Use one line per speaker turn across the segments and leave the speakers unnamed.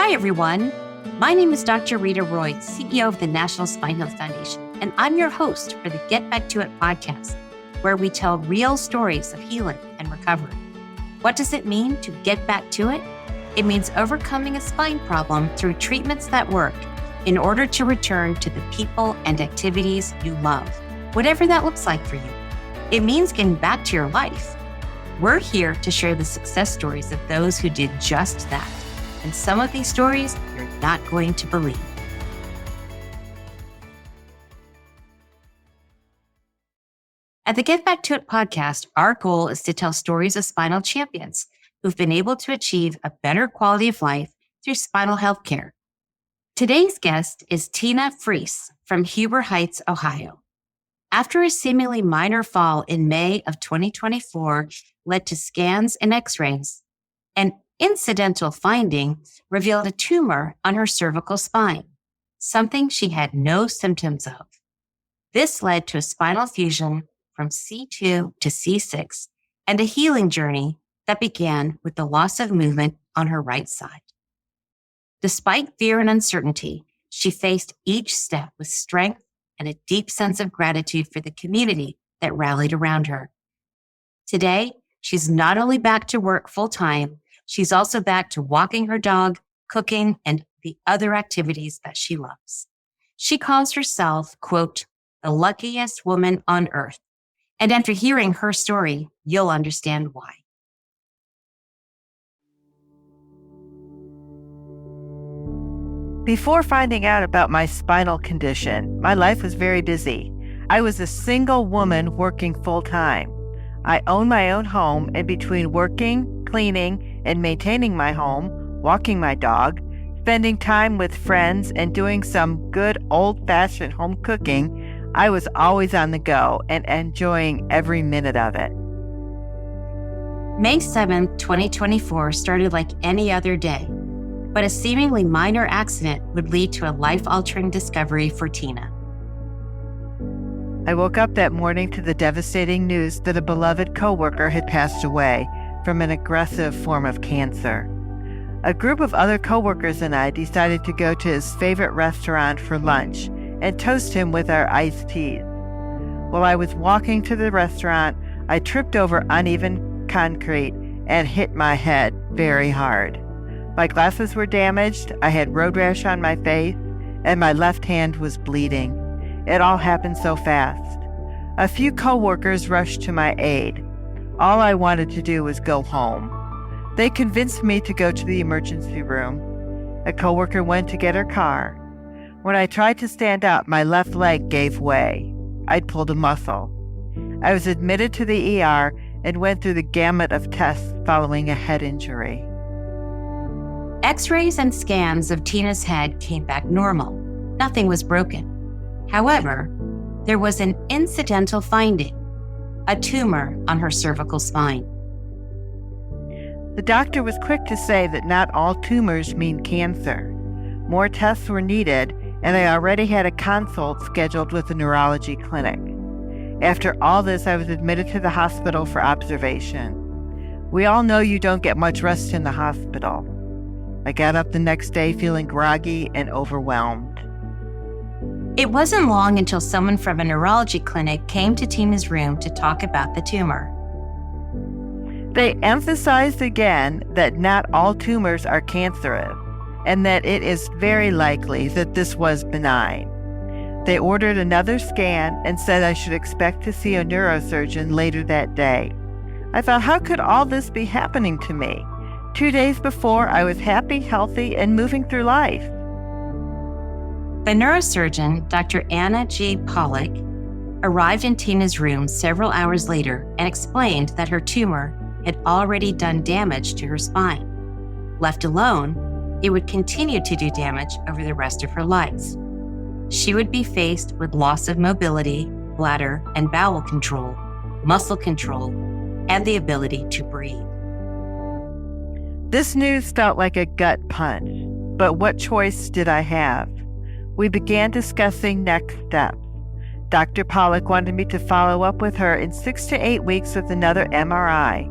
Hi, everyone. My name is Dr. Rita Roy, CEO of the National Spine Health Foundation, and I'm your host for the Get Back to It podcast, where we tell real stories of healing and recovery. What does it mean to get back to it? It means overcoming a spine problem through treatments that work in order to return to the people and activities you love, whatever that looks like for you. It means getting back to your life. We're here to share the success stories of those who did just that. And some of these stories you're not going to believe. At the Get Back to It podcast, our goal is to tell stories of spinal champions who've been able to achieve a better quality of life through spinal health care. Today's guest is Tina Fries from Huber Heights, Ohio. After a seemingly minor fall in May of 2024 led to scans and x-rays, an incidental finding revealed a tumor on her cervical spine, something she had no symptoms of. This led to a spinal fusion from C2 to C6 and a healing journey that began with the loss of movement on her right side. Despite fear and uncertainty, she faced each step with strength and a deep sense of gratitude for the community that rallied around her. Today, she's not only back to work full-time, she's also back to walking her dog, cooking, and the other activities that she loves. She calls herself, quote, the luckiest woman on earth. And after hearing her story, you'll understand why.
Before finding out about my spinal condition, my life was very busy. I was a single woman working full-time. I own my own home, and between working, cleaning, and maintaining my home, walking my dog, spending time with friends, and doing some good old-fashioned home cooking, I was always on the go and enjoying every minute of it.
May 7th, 2024 started like any other day, but a seemingly minor accident would lead to a life-altering discovery for Tina.
I woke up that morning to the devastating news that a beloved coworker had passed away from an aggressive form of cancer. A group of other coworkers and I decided to go to his favorite restaurant for lunch and toast him with our iced teas. While I was walking to the restaurant, I tripped over uneven concrete and hit my head very hard. My glasses were damaged, I had road rash on my face, and my left hand was bleeding. It all happened so fast. A few coworkers rushed to my aid. All I wanted to do was go home. They convinced me to go to the emergency room. A coworker went to get her car. When I tried to stand up, my left leg gave way. I'd pulled a muscle. I was admitted to the ER and went through the gamut of tests following a head injury.
X-rays and scans of Tina's head came back normal. Nothing was broken. However, there was an incidental finding, a tumor on her cervical spine.
The doctor was quick to say that not all tumors mean cancer. More tests were needed, and I already had a consult scheduled with the neurology clinic. After all this, I was admitted to the hospital for observation. We all know you don't get much rest in the hospital. I got up the next day feeling groggy and overwhelmed.
It wasn't long until someone from a neurology clinic came to Tina's room to talk about the tumor.
They emphasized again that not all tumors are cancerous, and that it is very likely that this was benign. They ordered another scan and said I should expect to see a neurosurgeon later that day. I thought, how could all this be happening to me? 2 days before, I was happy, healthy, and moving through life.
The neurosurgeon, Dr. Anna G. Pollack, arrived in Tina's room several hours later and explained that her tumor had already done damage to her spine. Left alone, it would continue to do damage over the rest of her life. She would be faced with loss of mobility, bladder and bowel control, muscle control, and the ability to breathe.
This news felt like a gut punch, but what choice did I have? We began discussing next steps. Dr. Pollack wanted me to follow up with her in 6 to 8 weeks with another MRI.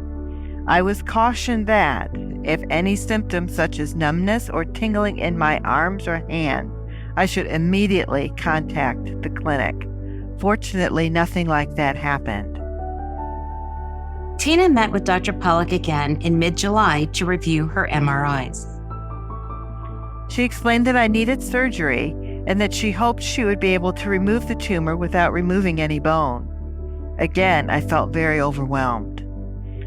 I was cautioned that if any symptoms such as numbness or tingling in my arms or hands, I should immediately contact the clinic. Fortunately, nothing like that happened.
Tina met with Dr. Pollock again in mid-July to review her MRIs.
She explained that I needed surgery and that she hoped she would be able to remove the tumor without removing any bone. Again, I felt very overwhelmed.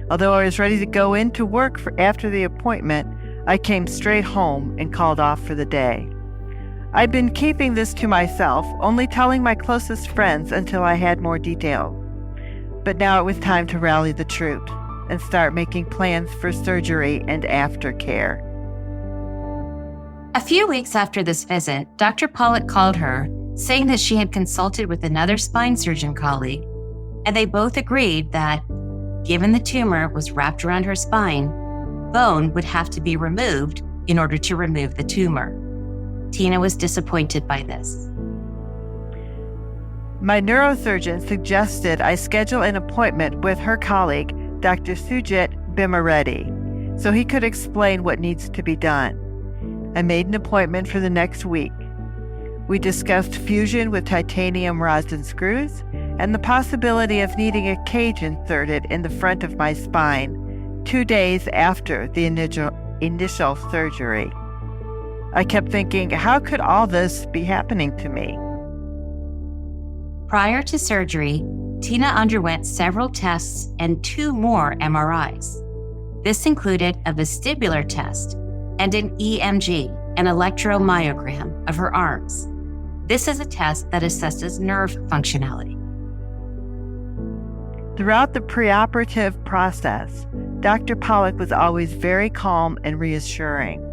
Although I was ready to go into work after the appointment, I came straight home and called off for the day. I'd been keeping this to myself, only telling my closest friends until I had more details. But now it was time to rally the troops and start making plans for surgery and aftercare.
A few weeks after this visit, Dr. Pollock called her, saying that she had consulted with another spine surgeon colleague, and they both agreed that, given the tumor was wrapped around her spine, bone would have to be removed in order to remove the tumor. Tina was disappointed by this.
My neurosurgeon suggested I schedule an appointment with her colleague, Dr. Sujit Bimareddy, so he could explain what needs to be done. I made an appointment for the next week. We discussed fusion with titanium rods and screws and the possibility of needing a cage inserted in the front of my spine 2 days after the initial surgery. I kept thinking, how could all this be happening to me?
Prior to surgery, Tina underwent several tests and 2 more MRIs. This included a vestibular test and an EMG, an electromyogram of her arms. This is a test that assesses nerve functionality.
Throughout the preoperative process, Dr. Pollock was always very calm and reassuring.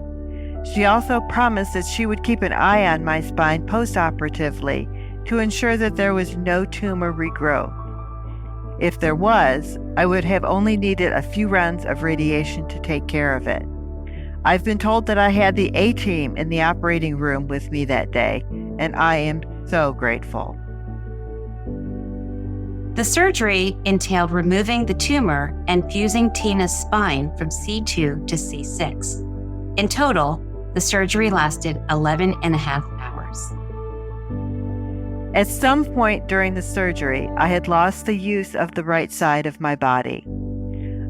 She also promised that she would keep an eye on my spine postoperatively to ensure that there was no tumor regrowth. If there was, I would have only needed a few rounds of radiation to take care of it. I've been told that I had the A-team in the operating room with me that day, and I am so grateful.
The surgery entailed removing the tumor and fusing Tina's spine from C2 to C6. In total, the surgery lasted 11 and a half hours.
At some point during the surgery, I had lost the use of the right side of my body.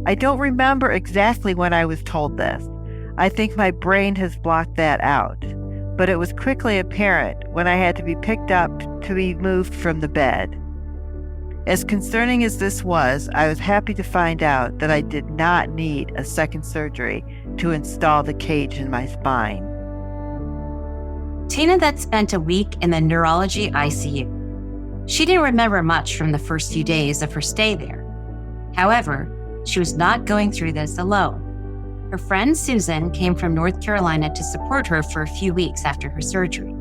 I don't remember exactly when I was told this. I think my brain has blocked that out, but it was quickly apparent when I had to be picked up to be moved from the bed. As concerning as this was, I was happy to find out that I did not need a second surgery to install the cage in my spine.
Tina then spent a week in the neurology ICU. She didn't remember much from the first few days of her stay there. However, she was not going through this alone. Her friend Susan came from North Carolina to support her for a few weeks after her surgery.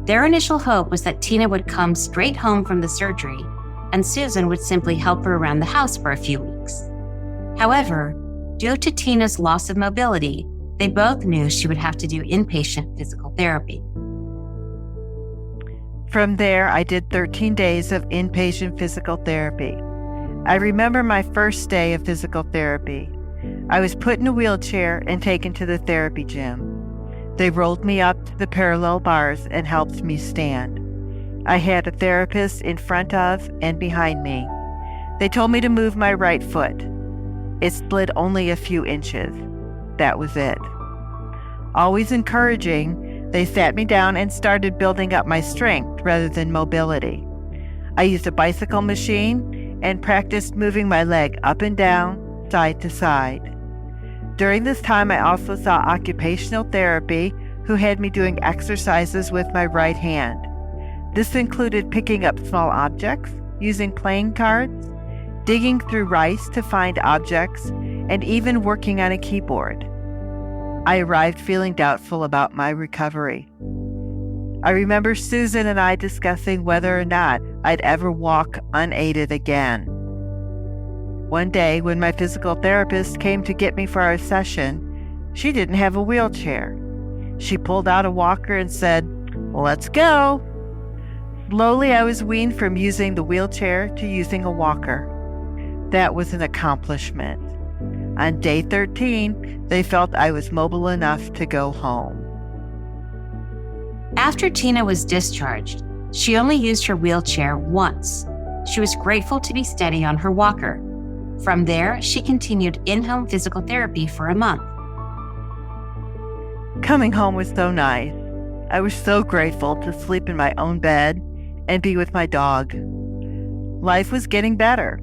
Their initial hope was that Tina would come straight home from the surgery and Susan would simply help her around the house for a few weeks. However, due to Tina's loss of mobility, they both knew she would have to do inpatient physical therapy.
From there, I did 13 days of inpatient physical therapy. I remember my first day of physical therapy. I was put in a wheelchair and taken to the therapy gym. They rolled me up to the parallel bars and helped me stand. I had a therapist in front of and behind me. They told me to move my right foot. It slid only a few inches. That was it. Always encouraging, they sat me down and started building up my strength rather than mobility. I used a bicycle machine and practiced moving my leg up and down, side to side. During this time, I also saw occupational therapy who had me doing exercises with my right hand. This included picking up small objects, using playing cards, digging through rice to find objects, and even working on a keyboard. I arrived feeling doubtful about my recovery. I remember Susan and I discussing whether or not I'd ever walk unaided again. One day, when my physical therapist came to get me for our session, she didn't have a wheelchair. She pulled out a walker and said, "Let's go." Slowly, I was weaned from using the wheelchair to using a walker. That was an accomplishment. On day 13, they felt I was mobile enough to go home.
After Tina was discharged, she only used her wheelchair once. She was grateful to be steady on her walker. From there, she continued in-home physical therapy for a month.
Coming home was so nice. I was so grateful to sleep in my own bed and be with my dog. Life was getting better.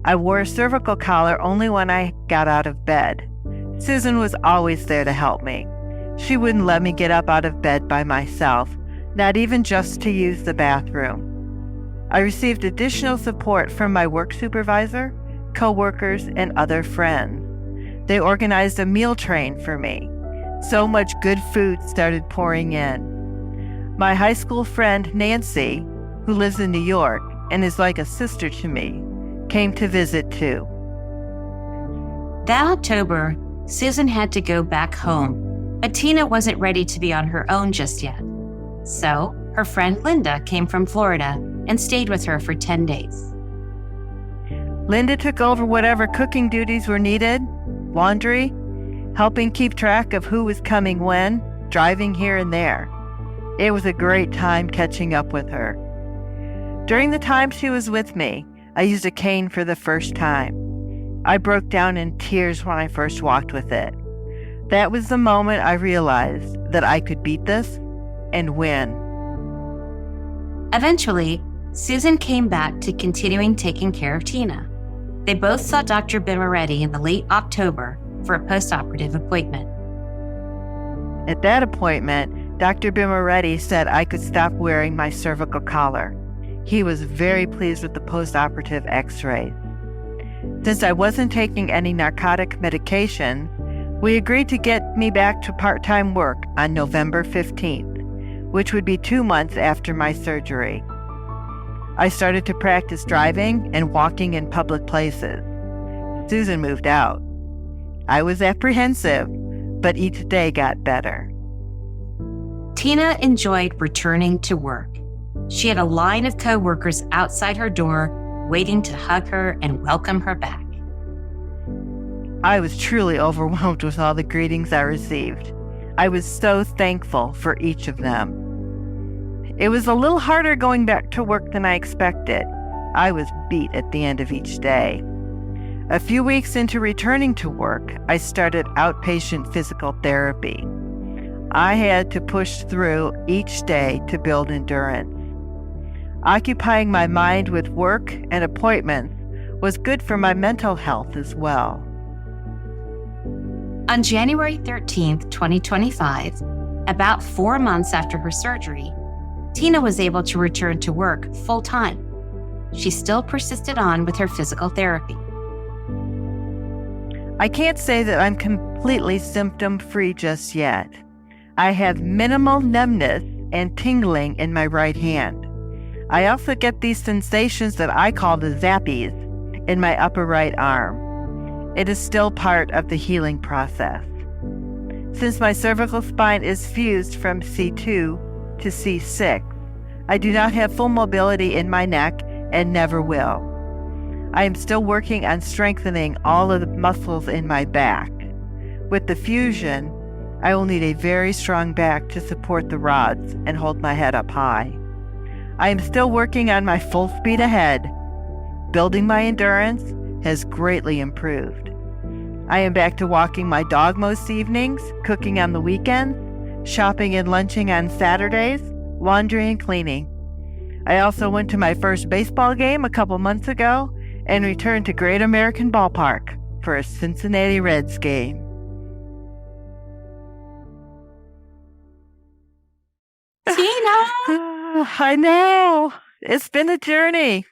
I wore a cervical collar only when I got out of bed. Susan was always there to help me. She wouldn't let me get up out of bed by myself, not even just to use the bathroom. I received additional support from my work supervisor, coworkers, and other friends. They organized a meal train for me. So much good food started pouring in. My high school friend, Nancy, who lives in New York and is like a sister to me, came to visit too.
That October, Susan had to go back home, but Tina wasn't ready to be on her own just yet. So her friend Linda came from Florida and stayed with her for 10 days.
Linda took over whatever cooking duties were needed, laundry, helping keep track of who was coming when, driving here and there. It was a great time catching up with her. During the time she was with me, I used a cane for the first time. I broke down in tears when I first walked with it. That was the moment I realized that I could beat this and win.
Eventually, Susan came back to continuing taking care of Tina. They both saw Dr. Bimaretti in the late October for a postoperative appointment.
At that appointment, Dr. Bimaretti said I could stop wearing my cervical collar. He was very pleased with the postoperative x-rays. Since I wasn't taking any narcotic medication, we agreed to get me back to part-time work on November 15th, which would be 2 months after my surgery. I started to practice driving and walking in public places. Susan moved out. I was apprehensive, but each day got better.
Tina enjoyed returning to work. She had a line of coworkers outside her door waiting to hug her and welcome her back.
I was truly overwhelmed with all the greetings I received. I was so thankful for each of them. It was a little harder going back to work than I expected. I was beat at the end of each day. A few weeks into returning to work, I started outpatient physical therapy. I had to push through each day to build endurance. Occupying my mind with work and appointments was good for my mental health as well.
On January 13th, 2025, about 4 months after her surgery, Tina was able to return to work full-time. She still persisted on with her physical therapy.
I can't say that I'm completely symptom-free just yet. I have minimal numbness and tingling in my right hand. I also get these sensations that I call the zappies in my upper right arm. It is still part of the healing process. Since my cervical spine is fused from C2 to C6, I do not have full mobility in my neck and never will. I am still working on strengthening all of the muscles in my back. With the fusion, I will need a very strong back to support the rods and hold my head up high. I am still working on my full speed ahead. Building my endurance has greatly improved. I am back to walking my dog most evenings, cooking on the weekends, shopping and lunching on Saturdays, laundry and cleaning. I also went to my first baseball game a couple months ago and returned to Great American Ballpark for a Cincinnati Reds game.
Tina!
I know. It's been a journey.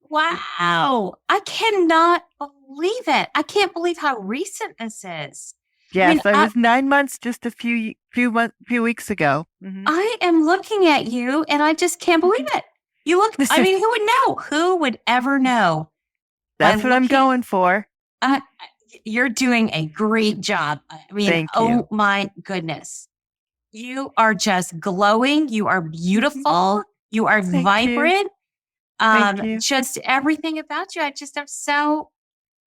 Wow. I cannot believe it. I can't believe how recent this is.
Yes, I was 9 months just a few weeks ago. Mm-hmm.
I am looking at you and I just can't believe it. You look, I mean, who would know? Who would ever know?
That's what I'm going for.
You're doing a great job. I mean,
Thank you.
Oh my goodness. You are just glowing. You are beautiful. You are
Thank
vibrant.
Thank you.
Just everything about you. I just am so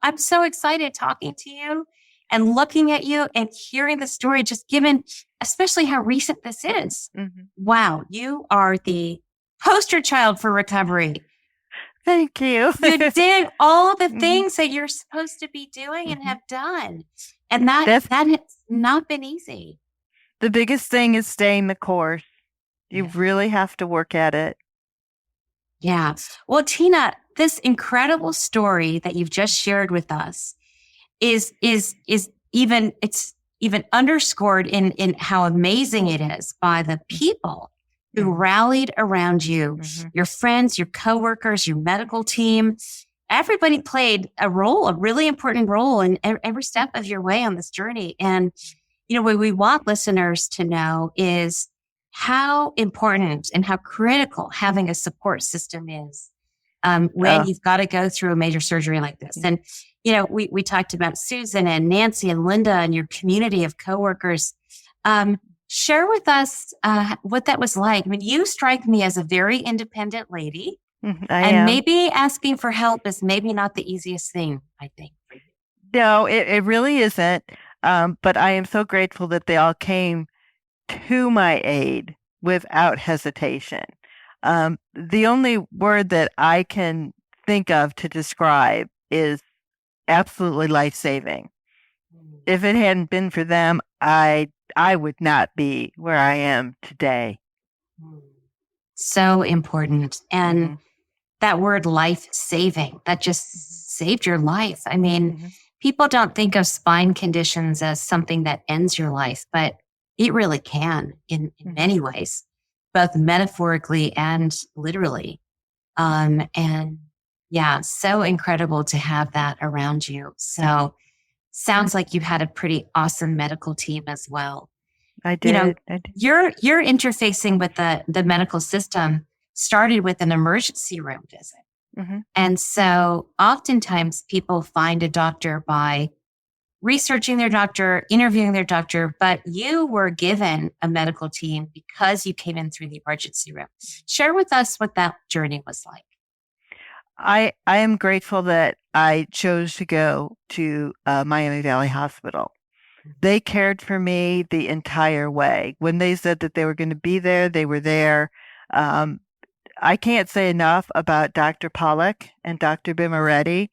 I'm so excited talking to you and looking at you and hearing the story, just given, especially how recent this is.
Mhm.
Wow, you are the poster child for recovery.
Thank you.
You did all the
Mhm,
things that you're supposed to be doing and
mhm.
have done. And that
That's
has not been easy.
the biggest thing is staying the course. You
Yeah.
really have to work at it.
Yeah. Well, Tina, this incredible story that you've just shared with us is even it's even underscored in how amazing it is by the people who
Mhm,
rallied around you,
mhm.
your friends, your coworkers, your medical team. Everybody played a role, a really important role in every step of your way on this journey. And what we want listeners to know is how important and how critical having a support system is when
Oh,
you've got to go through a major surgery like this.
mm,
And, we talked about Susan and Nancy and Linda and your community of coworkers. Share with us what that was like. I mean, you strike me as a very independent lady,
I
and
am.
maybe asking for help is maybe not the easiest thing, I think, for you.
No, it really isn't. But I am so grateful that they all came to my aid without hesitation. The only word that I can think of to describe is absolutely life-saving. If it hadn't been for them, I would not be where I am today.
So important. And
Mhm,
that word life saving, that
mhm,
just saved your life. I mean,
mhm,
people don't think of spine conditions as something that ends your life, but it really can in
mhm.
many ways, both metaphorically and literally. And yeah, so incredible to have that around you. So sounds like you had a pretty awesome medical team as well.
I
You know,
did. I did.
your interfacing with the medical system started with an emergency room visit.
Mhm.
And so oftentimes people find a doctor by researching their doctor, interviewing their doctor, but you were given a medical team because you came in through the emergency room. Share with us what that journey was like.
I am grateful that I chose to go to Miami Valley Hospital. They cared for me the entire way. When they said that they were going to be there, they were there. Um, I can't say enough about Dr. Pollack and Dr. Bimaretti.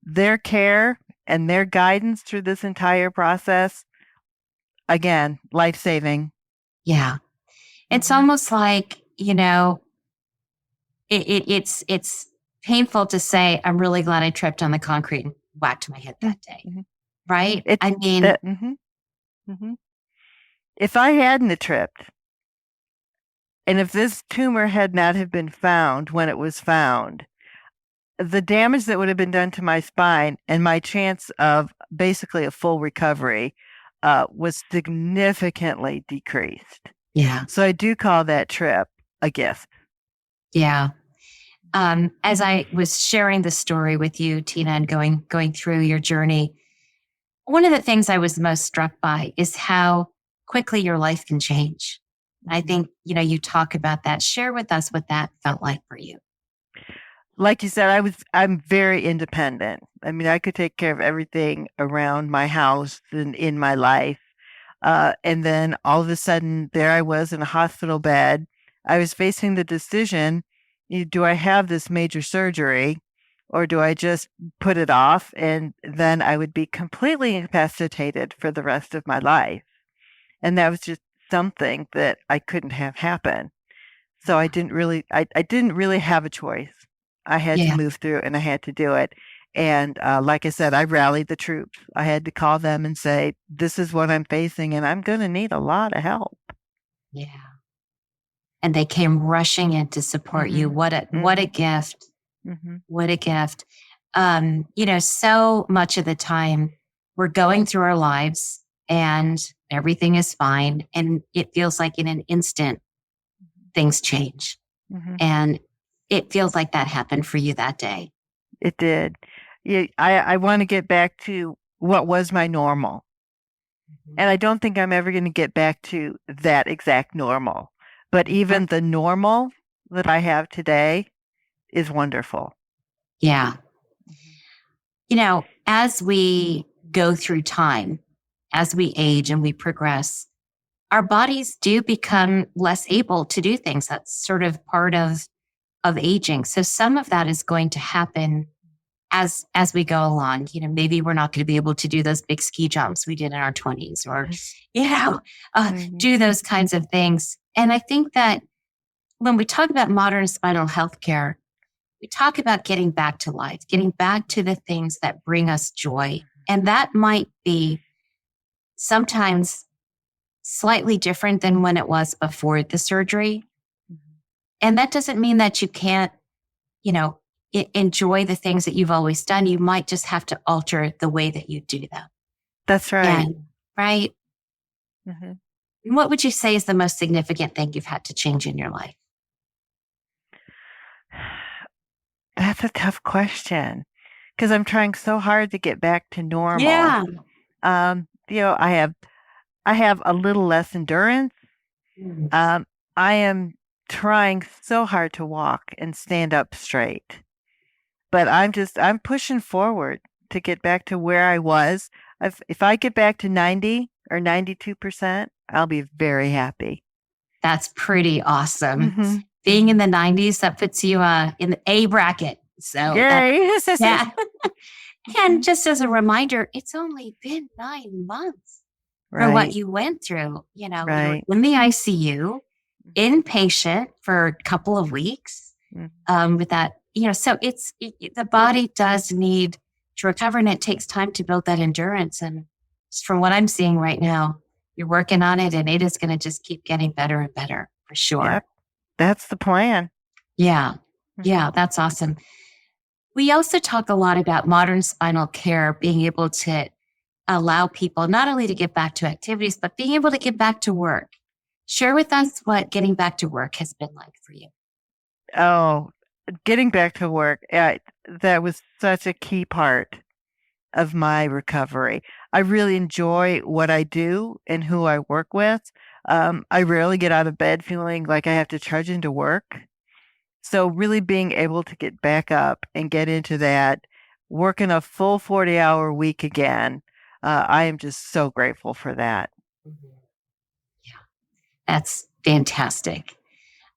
Their care and their guidance through this entire process, again, life-saving.
Yeah. It's
Mhm,
almost like, it's painful to say, I'm really glad I tripped on the concrete and whacked my head
mm,
that day.
mhm.
Right?
It
I mean,
that mhm, mhm. If I hadn't have tripped, and if this tumor had not have been found when it was found, the damage that would have been done to my spine and my chance of basically a full recovery was significantly decreased.
yeah.
So I do call that trip a gift.
Yeah. As I was sharing the story with you, Tina, and going through your journey, one of the things I was most struck by is how quickly your life can change. I
Mhm.
think, you talk about that. Share with us what that felt like for you.
Like you said, I'm very independent. I mean, I could take care of everything around my house and in my life. And then all of a sudden, there I was in a hospital bed. I was facing the decision, do I have this major surgery or do I just put it off? And then I would be completely incapacitated for the rest of my life. And that was just something that I couldn't have happen. So I didn't really have a choice. I had to
Yeah.
move through and I had to do it. And like I said, I rallied the troops. I had to call them and say, this is what I'm facing and I'm going to need a lot of help.
Yeah. And they came rushing in to support you.
Hmm.
What a
Hmm.
gift.
Hmm.
What a gift. So much of the time we're going through our lives and everything is fine. And it feels like in an instant, things change.
Hmm.
And it feels like that happened for you that day.
It did. Yeah, I want to get back to what was my normal.
Mhm.
And I don't think I'm ever going to get back to that exact normal. But even the normal that I have today is wonderful.
Yeah. As we go through time, as we age and we progress, our bodies do become less able to do things. That's sort of part of aging. So some of that is going to happen as we go along. Maybe we're not going to be able to do those big ski jumps we did in our 20s, or you know do those kinds of things. And I think that when we talk about modern spinal health care, we talk about getting back to life, getting back to the things that bring us joy. And that might be sometimes slightly different than when it was before the surgery. And that doesn't mean that you can't, enjoy the things that you've always done. You might just have to alter the way that you do them.
That's right.
Right? Mm-hmm. What would you say is the most significant thing you've had to change in your life?
That's a tough question because I'm trying so hard to get back to normal.
Yeah.
I have a little less endurance. I am trying so hard to walk and stand up straight, but I'm pushing forward to get back to where I was. If I get back to 90 or 92%, I'll be very happy.
That's pretty awesome. Mm-hmm. Being in the 90s, that puts you in the A bracket. So
yay.
Yeah. And just as a reminder, it's only been 9 months for what you went through. You were in the ICU, inpatient for a couple of weeks with that. So the body does need to recover, and it takes time to build that endurance. And just from what I'm seeing right now, you're working on it, and it is going to just keep getting better and better for sure.
Yep. That's the plan.
Yeah. Yeah, that's awesome. We also talk a lot about modern spinal care being able to allow people not only to get back to activities, but being able to get back to work. Share with us what getting back to work has been like for you.
Oh, getting back to work, that was such a key part of my recovery. I really enjoy what I do and who I work with. I rarely get out of bed feeling like I have to trudge into work. So really being able to get back up and get into that, working a full 40-hour week again, I am just so grateful for that.
Yeah, that's fantastic.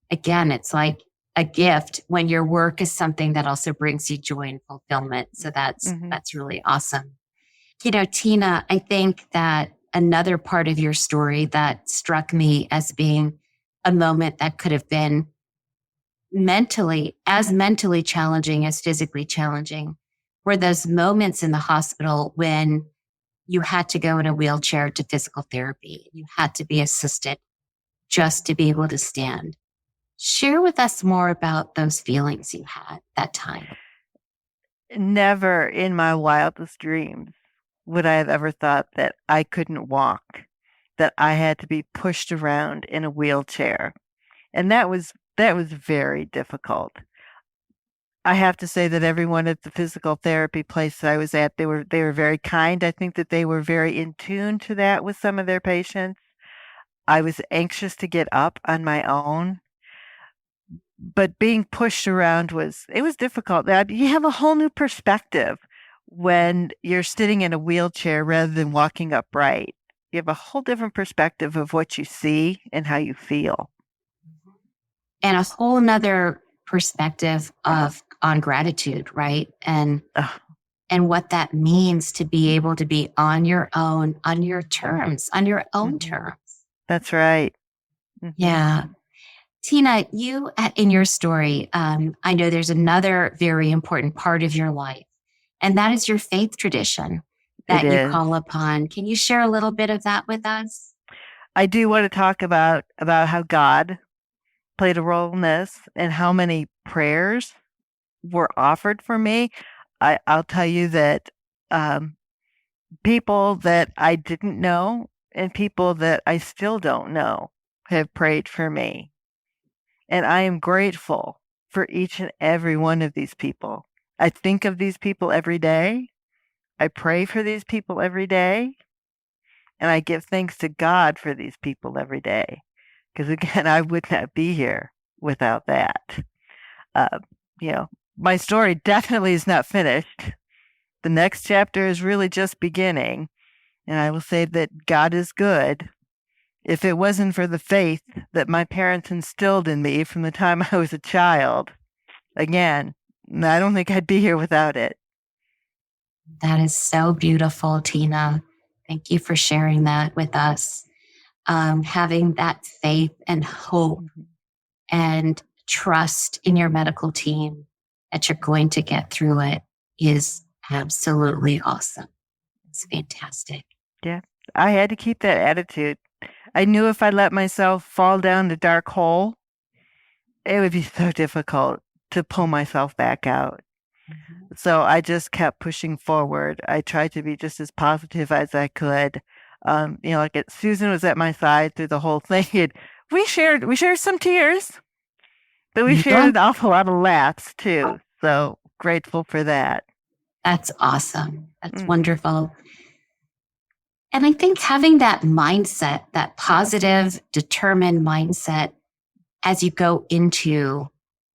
Again, it's like a gift when your work is something that also brings you joy and fulfillment. So that's really awesome. Tina, I think that another part of your story that struck me as being a moment that could have been mentally challenging as physically challenging were those moments in the hospital when you had to go in a wheelchair to physical therapy. You had to be assisted just to be able to stand. Share with us more about those feelings you had that time.
Never in my wildest dreams would I have ever thought that I couldn't walk, that I had to be pushed around in a wheelchair. And that was very difficult. I have to say that everyone at the physical therapy place I was at, they were very kind. I think that they were very in tune to that with some of their patients. I was anxious to get up on my own, but being pushed around was difficult. You have a whole new perspective when you're sitting in a wheelchair rather than walking upright. You have a whole different perspective of what you see and how you feel.
And a whole nother perspective on gratitude, right? And what that means to be able to be on your own, on your terms, on your own terms.
That's right.
Yeah. Tina, you, in your story, I know there's another very important part of your life, and that is your faith tradition that you call upon. Can you share a little bit of that with us?
I do want to talk about how God played a role in this and how many prayers were offered for me. I'll tell you that people that I didn't know and people that I still don't know have prayed for me. And I am grateful for each and every one of these people. I think of these people every day. I pray for these people every day. And I give thanks to God for these people every day. Because again, I would not be here without that. My story definitely is not finished. The next chapter is really just beginning. And I will say that God is good. If it wasn't for the faith that my parents instilled in me from the time I was a child, again, I don't think I'd be here without it.
That is so beautiful, Tina. Thank you for sharing that with us. Having that faith and hope and trust in your medical team that you're going to get through it is absolutely awesome. It's fantastic.
Yeah, I had to keep that attitude. I knew if I let myself fall down the dark hole, it would be so difficult to pull myself back out. So I just kept pushing forward. I tried to be just as positive as I could. Susan was at my side through the whole thing. And we shared some tears, but we shared an awful lot of laughs too. So grateful for that.
That's awesome. That's wonderful. And I think having that mindset, that positive, determined mindset as you go into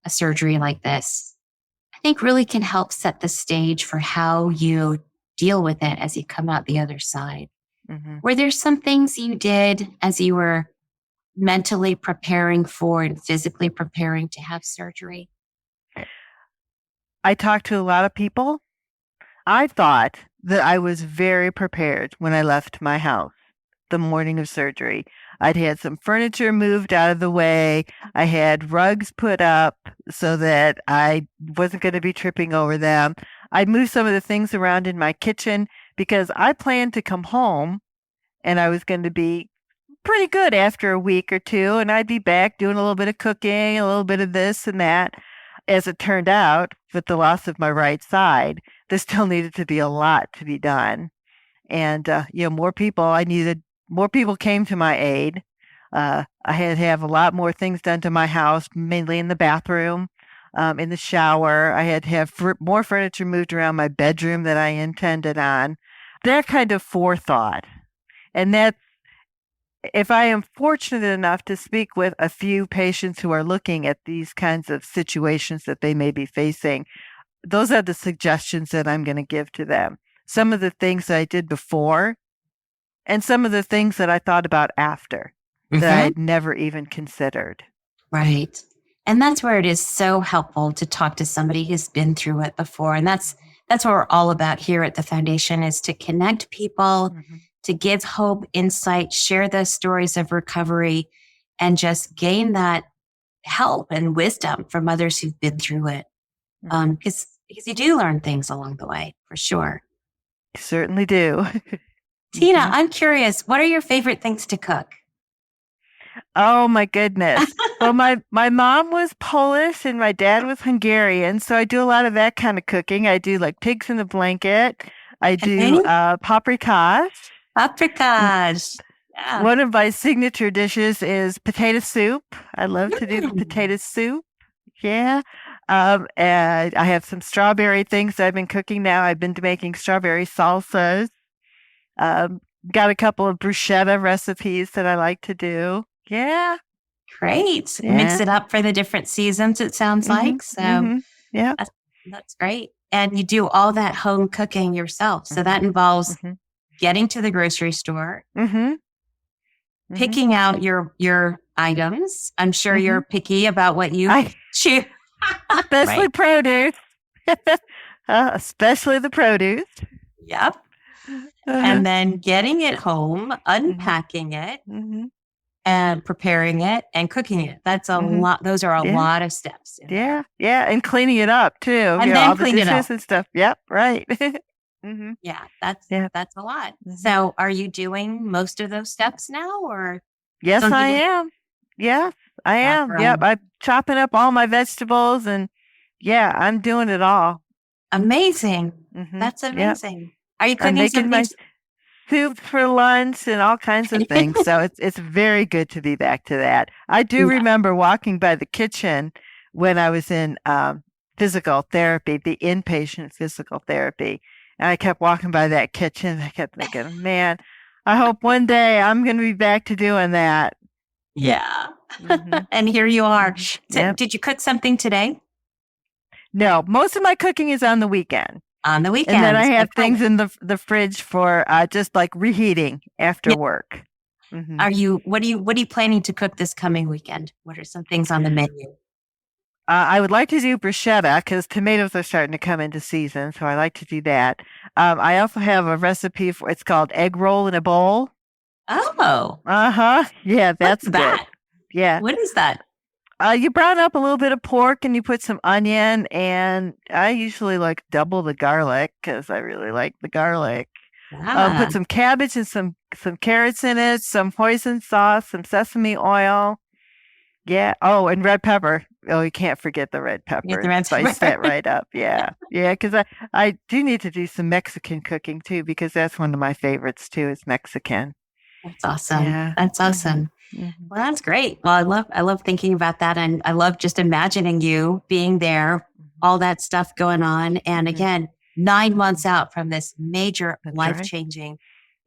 a surgery like this, I think really can help set the stage for how you deal with it as you come out the other side. Were there some things you did as you were mentally preparing for and physically preparing to have surgery?
I talked to a lot of people. I thought that I was very prepared when I left my house the morning of surgery. I'd had some furniture moved out of the way. I had rugs put up so that I wasn't going to be tripping over them. I'd moved some of the things around in my kitchen because I planned to come home and I was going to be pretty good after a week or two, and I'd be back doing a little bit of cooking, a little bit of this and that. As it turned out, with the loss of my right side, there still needed to be a lot to be done. And, more people came to my aid. I had to have a lot more things done to my house, mainly in the bathroom, in the shower. I had to have more furniture moved around my bedroom that I intended on. That kind of forethought. And that's, if I am fortunate enough to speak with a few patients who are looking at these kinds of situations that they may be facing, those are the suggestions that I'm going to give to them. Some of the things that I did before and some of the things that I thought about after that I had never even considered.
Right. And that's where it is so helpful to talk to somebody who's been through it before. And that's what we're all about here at the foundation, is to connect people, to give hope, insight, share the stories of recovery, and just gain that help and wisdom from others who've been through it. Because you do learn things along the way, for sure.
You certainly do.
Tina, I'm curious, what are your favorite things to cook?
Oh, my goodness. Well, my mom was Polish and my dad was Hungarian, so I do a lot of that kind of cooking. I do like pigs in a blanket. I do paprikas.
Paprikas. Yeah.
One of my signature dishes is potato soup. I love to do the potato soup. Yeah. And I have some strawberry things that I've been cooking now. I've been making strawberry salsas. Got a couple of bruschetta recipes that I like to do. Yeah.
Great. Yeah. Mix it up for the different seasons, it sounds like. So
yeah,
that's great. And you do all that home cooking yourself. So that involves getting to the grocery store, picking out your items. I'm sure you're picky about what you choose.
Especially produce. Especially the produce.
Yep. And then getting it home, unpacking it, and preparing it and cooking it. That's a lot. Those are a lot of steps.
Yeah. And cleaning it up too.
And then clean it up
and stuff. Yep. Right.
Yeah, that's a lot. So are you doing most of those steps now, or?
Yes, I am. Yeah, I am. Yep. I'm chopping up all my vegetables and I'm doing it all.
Amazing. That's amazing. Yep. Are you cooking
making my soup for lunch and all kinds of things. So it's very good to be back to that. I do remember walking by the kitchen when I was in physical therapy, the inpatient physical therapy. And I kept walking by that kitchen. I kept thinking, man, I hope one day I'm going to be back to doing that.
Yeah. And here you are. So, did you cook something today?
No, most of my cooking is on the weekend.
on the
And then I
weekends.
have
Like,
things in the fridge for just like reheating after
yeah.
work. Mm-hmm.
What are you planning to cook this coming weekend? What are some things on the menu?
I would like to do bruschetta because tomatoes are starting to come into season, so I like to do that. I also have a recipe for it's called egg roll in a bowl.
Oh,
Uh-huh. Yeah,
what's
that's good.
that?
Yeah.
What is that?
You brown up a little bit of pork and you put some onion, and I usually like double the garlic because I really like the garlic. Put
Ah,
some cabbage and some carrots in it, some hoisin sauce, some sesame oil. Yeah. Oh, and red pepper. Oh, you can't forget the red
you get
pepper
the
and
red
spice
pepper.
that right up. Yeah. Yeah, because I do need to do some Mexican cooking too, because that's one of my favorites too, is Mexican.
That's awesome.
Yeah.
That's
Hmm.
awesome.
Hmm.
Well, that's great. Well, I love thinking about that, and I love just imagining you being there, all that stuff going on, and
Hmm.
again, 9 months out from this major
That's
life
right.
changing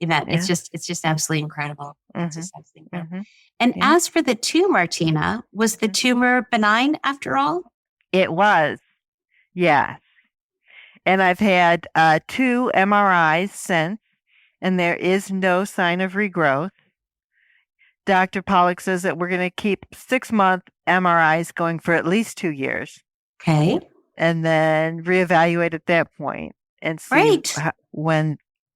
event.
Yeah.
It's just absolutely incredible. It's
Hmm.
just absolutely incredible.
Hmm.
And
Yeah.
as for the tumor, Tina, was the
Mhm.
tumor benign after all?
It was. Yeah. And I've had 2 MRIs since, and there is no sign of regrowth. Dr. Pollock says that we're going to keep 6-month MRIs going for at least 2 years
Okay,
and then reevaluate at that point and see
great.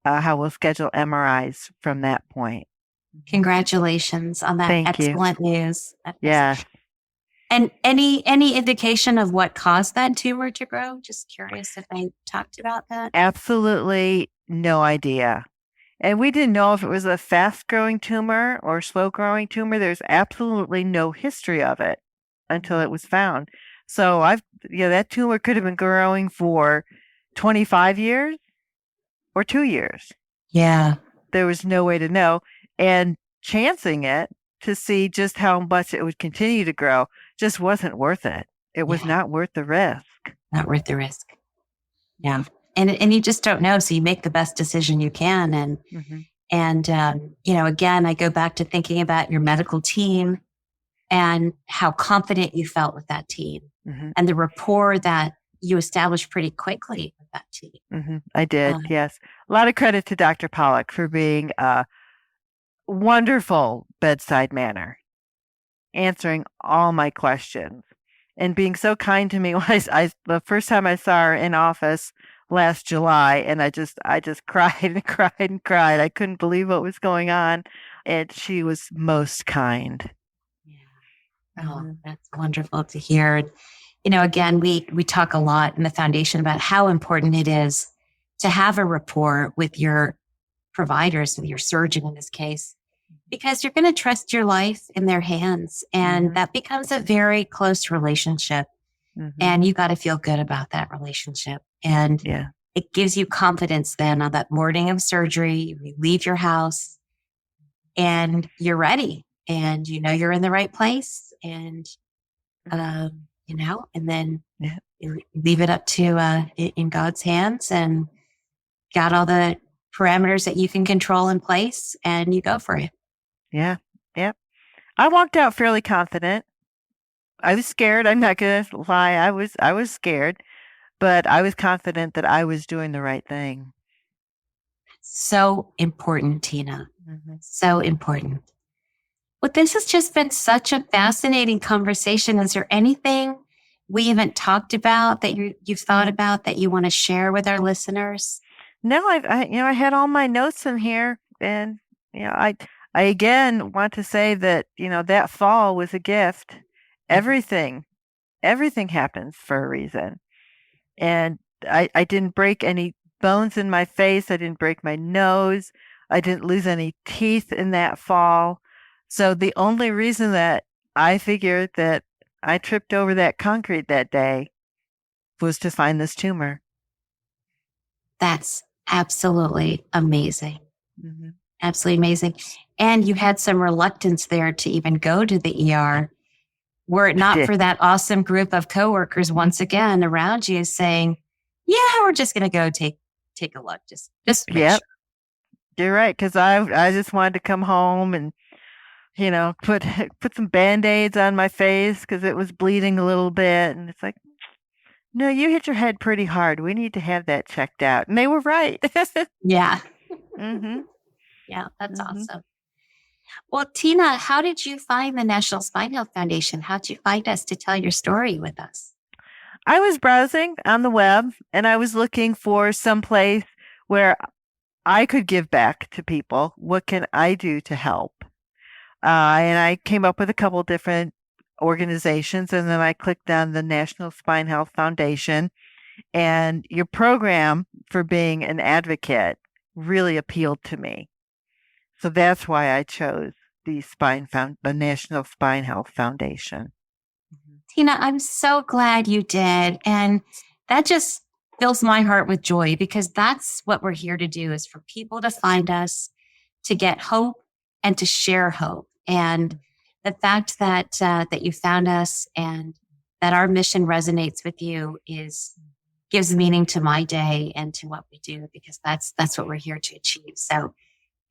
how we'll schedule MRIs from that point.
Congratulations on that
Thank you.
excellent news.
Yeah.
And any indication of what caused that tumor to grow? Just curious if they talked about that.
Absolutely no idea. And we didn't know if it was a fast growing tumor or slow growing tumor. There's absolutely no history of it until it was found. So that tumor could have been growing for 25 years or 2 years.
Yeah.
There was no way to know. And chancing it to see just how much it would continue to grow just wasn't worth it. It was not worth the risk.
Not worth the risk. Yeah. And you just don't know. So you make the best decision you can.
Mm-hmm.
And again, I go back to thinking about your medical team and how confident you felt with that team
Mm-hmm.
and the rapport that you established pretty quickly with that team.
Mm-hmm. I did, yes. A lot of credit to Dr. Pollock for being a wonderful bedside manner, answering all my questions, and being so kind to me. The first time I saw her in office last July, and I just cried and cried and cried. I couldn't believe what was going on, and she was most kind.
Yeah. Oh, that's wonderful to hear. Again, we talk a lot in the foundation about how important it is to have a rapport with your providers, with your surgeon in this case, because you're going to trust your life in their hands. And that becomes a very close relationship. And you got to feel good about that relationship. And it gives you confidence then on that morning of surgery. You leave your house and you're ready and you're in the right place. And, and then you leave it up to in God's hands and got all the parameters that you can control in place and you go for it.
Yeah. Yep. I walked out fairly confident. I was scared. I'm not going to lie. I was scared, but I was confident that I was doing the right thing.
So important, Tina. So important. Well, this has just been such a fascinating conversation. Is there anything we haven't talked about that you've thought about that you want to share with our listeners?
No, I had all my notes in here, and I again want to say that that fall was a gift. Everything happens for a reason, and I didn't break any bones in my face. I didn't break my nose. I didn't lose any teeth in that fall. So the only reason that I figured that I tripped over that concrete that day was to find this tumor.
That's absolutely amazing. Absolutely amazing. And you had some reluctance there to even go to the ER. Were it not for that awesome group of coworkers once again around you saying, yeah, we're just going to go take a look. Just make sure.
You're right. Cause I just wanted to come home and, put some Band-Aids on my face cause it was bleeding a little bit. And it's like, No, you hit your head pretty hard. We need to have that checked out. And they were right.
Yeah.
Mm-hmm.
Yeah, that's
Mm-hmm.
awesome. Well, Tina, how did you find the National Spine Health Foundation? How did you find us to tell your story with us?
I was browsing on the web and I was looking for some place where I could give back to people. What can I do to help? And I came up with a couple different organizations, and then I clicked on the National Spine Health Foundation. And your program for being an advocate really appealed to me. So that's why I chose the National Spine Health Foundation.
Tina, I'm so glad you did. And that just fills my heart with joy because that's what we're here to do is for people to find us, to get hope and to share hope. And the fact that that you found us and that our mission resonates with you gives meaning to my day and to what we do because that's what we're here to achieve. So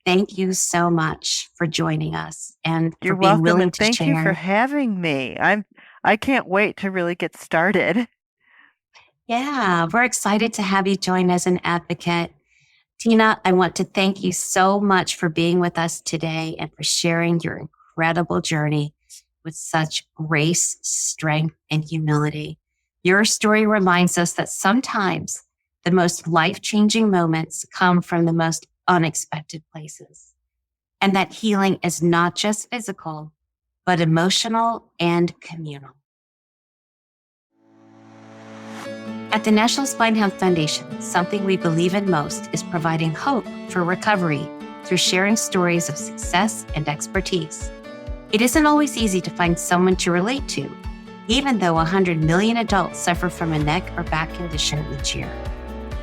thank you so much for joining us and
You're
for being
welcome,
willing
and
to
thank you for
share.
having me. I can't wait to really get started.
Yeah, we're excited to have you join as an advocate. Tina, I want to thank you so much for being with us today and for sharing your incredible journey with such grace, strength, and humility. Your story reminds us that sometimes the most life-changing moments come from the most unexpected places, and that healing is not just physical, but emotional and communal. At the National Spine Health Foundation, something we believe in most is providing hope for recovery through sharing stories of success and expertise. It isn't always easy to find someone to relate to, even though 100 million adults suffer from a neck or back condition each year.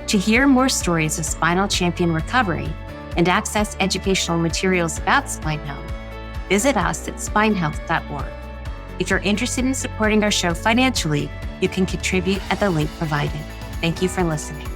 To hear more stories of spinal champion recovery and access educational materials about spine health, visit us at spinehealth.org. If you're interested in supporting our show financially, you can contribute at the link provided. Thank you for listening.